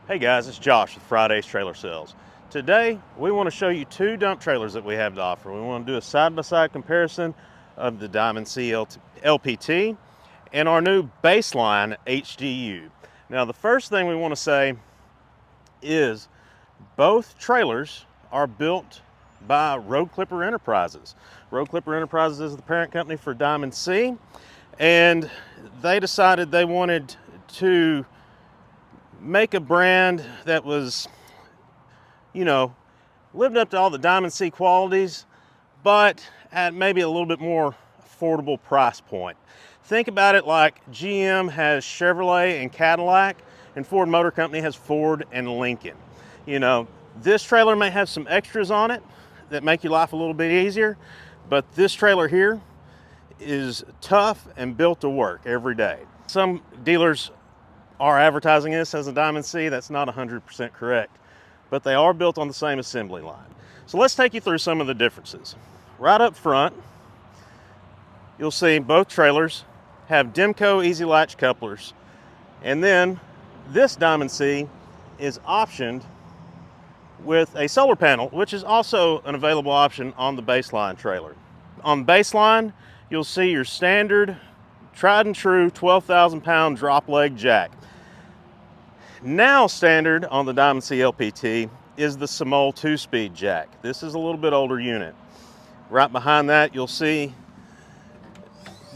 Hey guys, it's Josh with Friday's Trailer Sales. Today, we want to show you two dump trailers that we have to offer. We want to do a side-by-side comparison of the Diamond C LPT and our new Baseline HDU. Now, the first thing we want to say is both trailers are built by Road Clipper Enterprises. Road Clipper Enterprises is the parent company for Diamond C, and they decided they wanted to make a brand that was, lived up to all the Diamond C qualities, but at maybe a little bit more affordable price point. Think about it like GM has Chevrolet and Cadillac, and Ford Motor Company has Ford and Lincoln. This trailer may have some extras on it that make your life a little bit easier, but this trailer here is tough and built to work every day. Some dealers are advertising this as a Diamond C. That's not 100% correct, but they are built on the same assembly line. So let's take you through some of the differences. Right up front, you'll see both trailers have Demco Easy Latch couplers, and then this Diamond C is optioned with a solar panel, which is also an available option on the Baseline trailer. On Baseline, you'll see your standard, tried and true 12,000 pound drop leg jack. Now standard on the Diamond C LPT is the Simol 2-speed jack. This is a little bit older unit. Right behind that, you'll see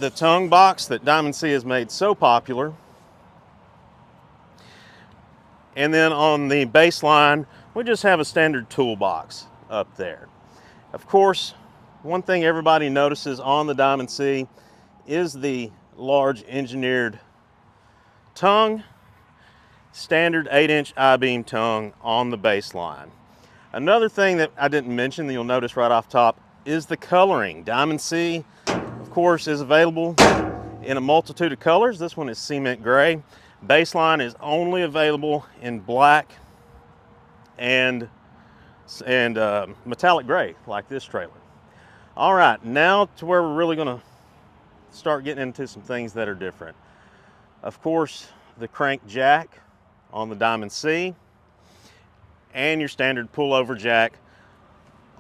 the tongue box that Diamond C has made so popular. And then on the Baseline, we just have a standard toolbox up there. Of course, one thing everybody notices on the Diamond C is the large engineered tongue, standard 8-inch I-beam tongue on the Baseline. Another thing that I didn't mention that you'll notice right off top is the coloring. Diamond C, of course, is available in a multitude of colors. This one is cement gray. Baseline is only available in black and metallic gray, like this trailer. All right, now to where we're really going to start getting into some things that are different. Of course, the crank jack on the Diamond C and your standard pullover jack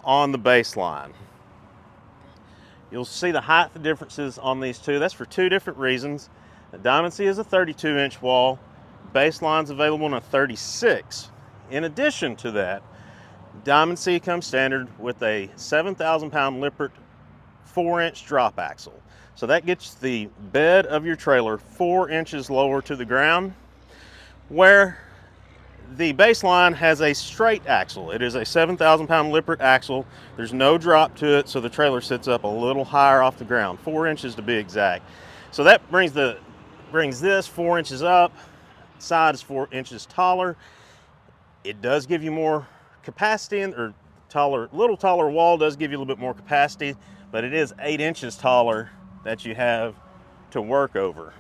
on the Baseline. You'll see the height differences on these two. That's for two different reasons. The Diamond C is a 32-inch wall. Baseline's available in a 36. In addition to that, Diamond C comes standard with a 7,000 pound Lippert 4-inch drop axle. So that gets the bed of your trailer 4 inches lower to the ground, where the Baseline has a straight axle. It is a 7,000 pound Lippert axle. There's no drop to it, so the trailer sits up a little higher off the ground, 4 inches to be exact. So that brings this 4 inches up, side is 4 inches taller. It does give you more capacity, little taller wall does give you a little bit more capacity, but it is 8 inches taller that you have to work over.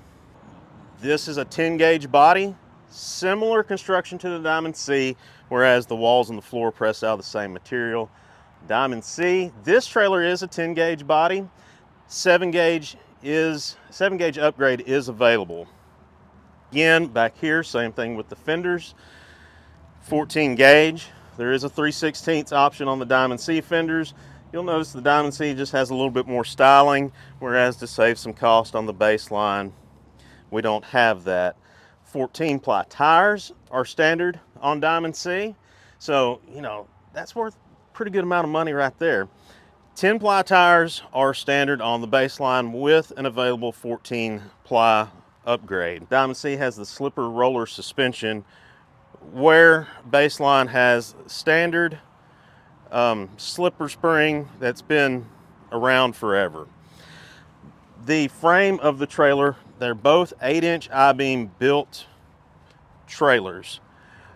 This is a 10 gauge body, similar construction to the Diamond C, whereas the walls and the floor pressed out of the same material. Diamond C, this trailer is a 10 gauge body. 7 gauge upgrade is available. Again, back here, same thing with the fenders. 14 gauge. There is a 3/16 option on the Diamond C fenders. You'll notice the Diamond C just has a little bit more styling, whereas to save some cost on the Baseline, we don't have that. 14-ply tires are standard on Diamond C. So, that's worth a pretty good amount of money right there. 10-ply tires are standard on the Baseline with an available 14-ply upgrade. Diamond C has the slipper roller suspension, where Baseline has standard slipper spring that's been around forever. The frame of the trailer, they're both 8-inch I-beam built trailers.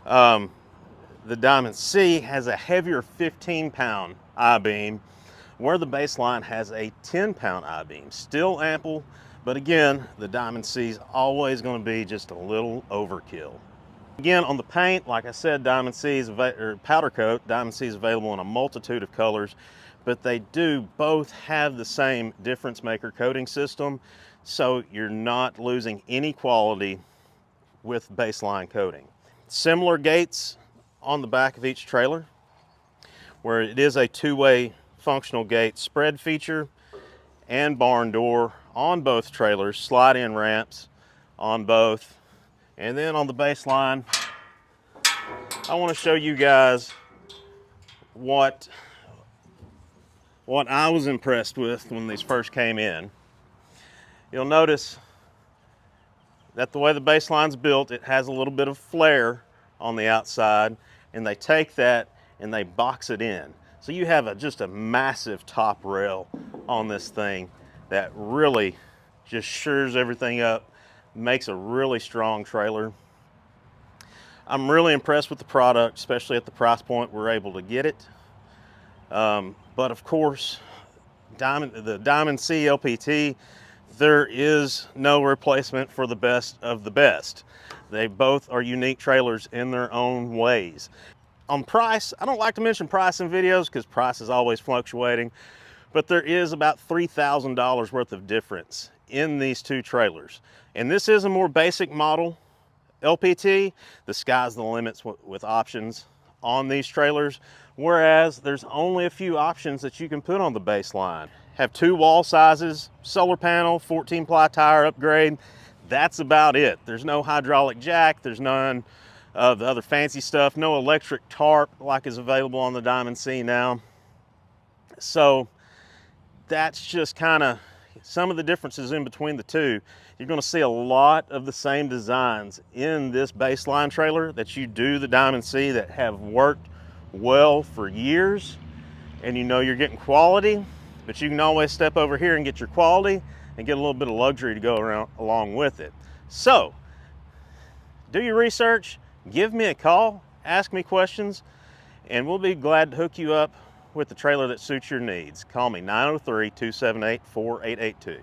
The Diamond C has a heavier 15-pound I-beam, where the Baseline has a 10-pound I-beam. Still ample, but again, the Diamond C is always going to be just a little overkill. Again, on the paint, like I said, Diamond C is powder coat. Diamond C is available in a multitude of colors, but they do both have the same difference maker coating system, so you're not losing any quality with Baseline coating. Similar gates on the back of each trailer, where it is a two-way functional gate spread feature and barn door on both trailers, slide-in ramps on both. And then on the baseline, I want to show you guys what I was impressed with when these first came in. You'll notice that the way the baseline's built, it has a little bit of flare on the outside, and they take that and they box it in. So you have just a massive top rail on this thing that really just shores everything up, makes a really strong trailer. I'm really impressed with the product, especially at the price point we're able to get it. But of course, the Diamond C LPT, there is no replacement for the best of the best. They both are unique trailers in their own ways. On price, I don't like to mention price in videos because price is always fluctuating, but there is about $3,000 worth of difference in these two trailers. And this is a more basic model LPT. The sky's the limits with options on these trailers, whereas there's only a few options that you can put on the baseline. Have two wall sizes, solar panel, 14-ply tire upgrade. That's about it. There's no hydraulic jack, there's none of the other fancy stuff, no electric tarp like is available on the Diamond C now. So that's just kind of some of the differences in between the two. You're going to see a lot of the same designs in this baseline trailer that you do the Diamond C that have worked well for years, and you know you're getting quality, but you can always step over here and get your quality and get a little bit of luxury to go around along with it. So do your research, give me a call, ask me questions, and we'll be glad to hook you up with the trailer that suits your needs. Call me 903-278-4882.